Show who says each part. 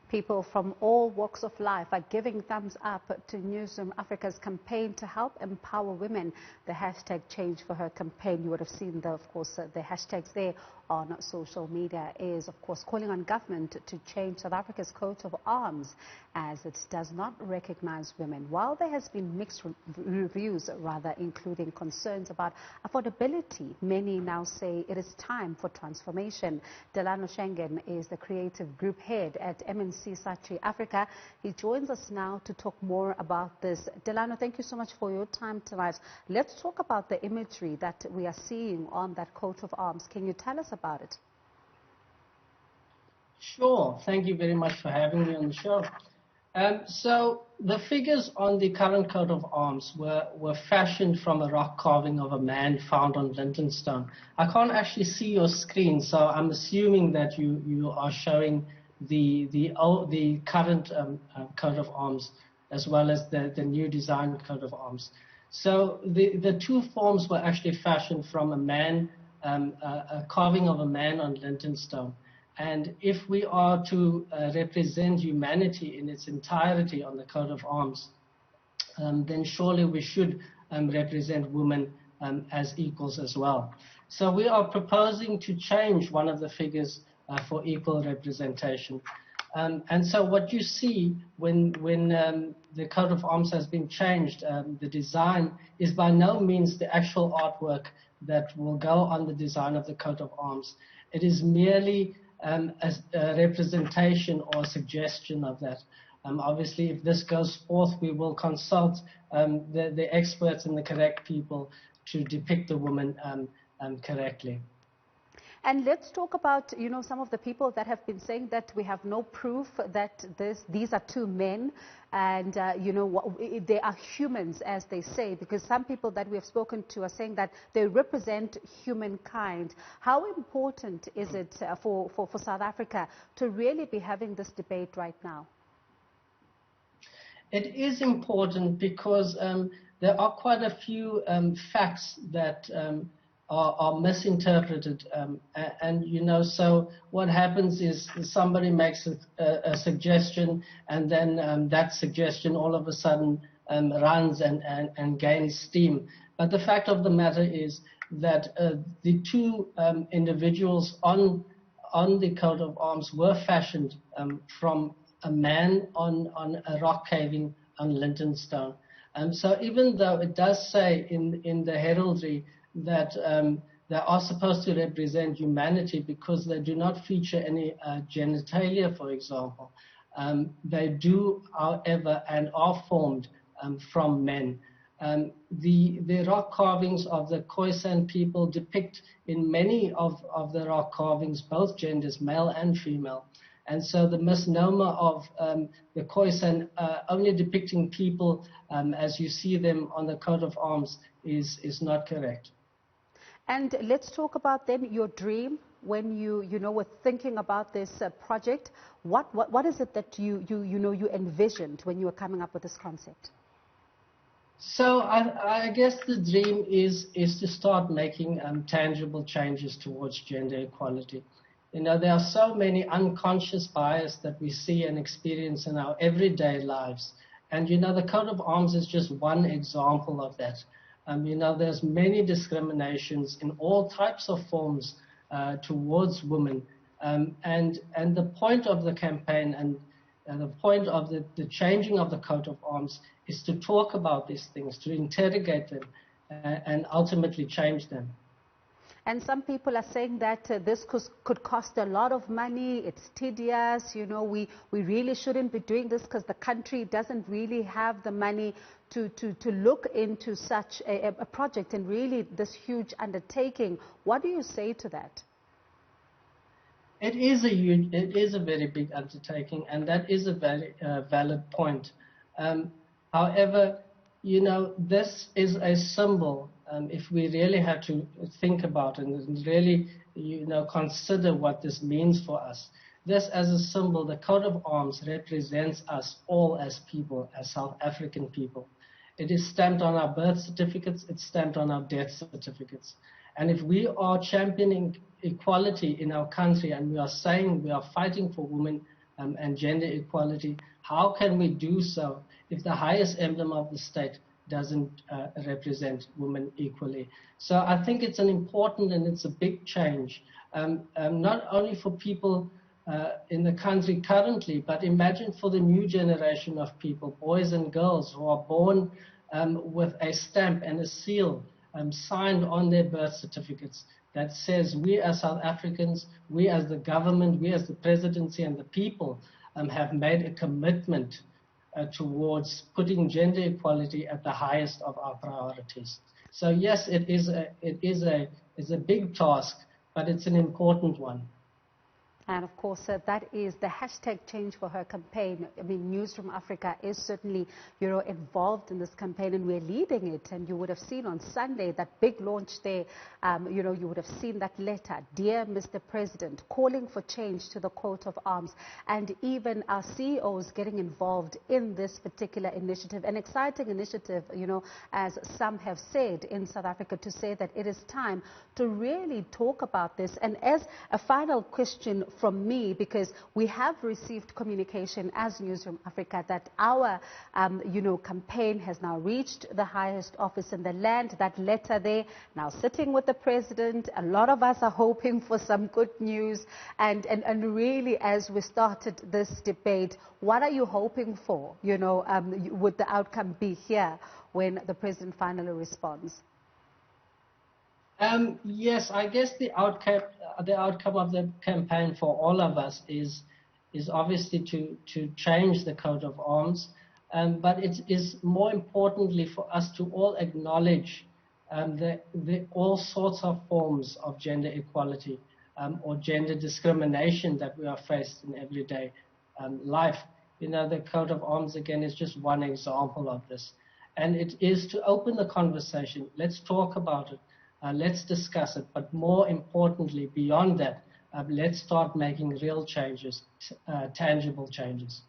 Speaker 1: People from all walks of life are giving thumbs up to Newzroom Africa's campaign to help empower women. The hashtag Change for Her campaign, you would have seen, of course, the hashtags there on social media, is, of course, calling on government to change South Africa's coat of arms as it does not recognize women. While there has been mixed reviews, rather, including concerns about affordability, many now say it is time for transformation. Delano Chengan is the creative group head at M&C Saatchi Africa. He joins us now to talk more about this. Delano, thank you so much for your time tonight. Let's talk about the imagery that we are seeing on that coat of arms. Can you tell us about it?
Speaker 2: Sure. Thank you very much for having me on the show. So the figures on the current coat of arms were fashioned from a rock carving of a man found on Lintonstone. I can't actually see your screen, so I'm assuming that you are showing the current coat of arms as well as the new design coat of arms. So the two forms were actually fashioned from a man, a carving of a man on Lintonstone. And if we are to represent humanity in its entirety on the coat of arms, then surely we should represent women as equals as well. So we are proposing to change one of the figures for equal representation. And so what you see when the coat of arms has been changed, the design is by no means the actual artwork that will go on the design of the coat of arms. It is merely a representation or suggestion of that. Obviously, if this goes forth, we will consult the experts and the correct people to depict the woman correctly.
Speaker 1: And let's talk about, some of the people that have been saying that we have no proof that these are two men and, they are humans, as they say, because some people that we have spoken to are saying that they represent humankind. How important is it for South Africa to really be having this debate right now?
Speaker 2: It is important because there are quite a few facts that are misinterpreted, so what happens is somebody makes a suggestion, and then that suggestion all of a sudden runs and gains steam. But the fact of the matter is that the two individuals on the coat of arms were fashioned from a man on a rock caving on Lintonstone. So even though it does say in the heraldry that they are supposed to represent humanity because they do not feature any genitalia, for example, they do, however, and are formed from men. The rock carvings of the Khoisan people depict in many of the rock carvings both genders, male and female. And so the misnomer of the Khoisan only depicting people as you see them on the coat of arms is not correct.
Speaker 1: And let's talk about then your dream when you were thinking about this project. What is it that you envisioned when you were coming up with this concept?
Speaker 2: So I guess the dream is to start making tangible changes towards gender equality. There are so many unconscious bias that we see and experience in our everyday lives. And, the coat of arms is just one example of that. There's many discriminations in all types of forms towards women. And the point of the campaign and the point of the changing of the coat of arms is to talk about these things, to interrogate them, and ultimately change them.
Speaker 1: And some people are saying that this could cost a lot of money. It's tedious. We really shouldn't be doing this because the country doesn't really have the money to look into such a project and really this huge undertaking. What do you say to that?
Speaker 2: It is a very big undertaking, and that is a very valid point. However, this is a symbol. If we really had to think about it and really, consider what this means for us, this as a symbol, the coat of arms represents us all as people, as South African people. It is stamped on our birth certificates, it's stamped on our death certificates. And if we are championing equality in our country and we are saying we are fighting for women, and gender equality, how can we do so if the highest emblem of the state doesn't represent women equally? So I think it's an important and it's a big change, not only for people in the country currently, but imagine for the new generation of people, boys and girls who are born with a stamp and a seal signed on their birth certificates that says we as South Africans, we as the government, we as the presidency and the people have made a commitment towards putting gender equality at the highest of our priorities. So yes, it is a big task, but it's an important one.
Speaker 1: And of course, that is the hashtag Change for Her campaign. I mean, Newzroom Afrika is certainly, involved in this campaign, and we're leading it. And you would have seen on Sunday that big launch there. You would have seen that letter, Dear Mr. President, calling for change to the coat of arms, and even our CEOs getting involved in this particular initiative, an exciting initiative, as some have said in South Africa, to say that it is time to really talk about this. And as a final question from me, because we have received communication as Newzroom Afrika that our, campaign has now reached the highest office in the land. That letter there, now sitting with the president. A lot of us are hoping for some good news. And really, as we started this debate, what are you hoping for? Would the outcome be here when the president finally responds?
Speaker 2: Yes, I guess the outcome of the campaign for all of us is obviously to change the coat of arms, but it is more importantly for us to all acknowledge the all sorts of forms of gender equality or gender discrimination that we are faced in everyday life. The coat of arms, again, is just one example of this. And it is to open the conversation. Let's talk about it. Let's discuss it, but more importantly, beyond that, let's start making real changes, tangible changes.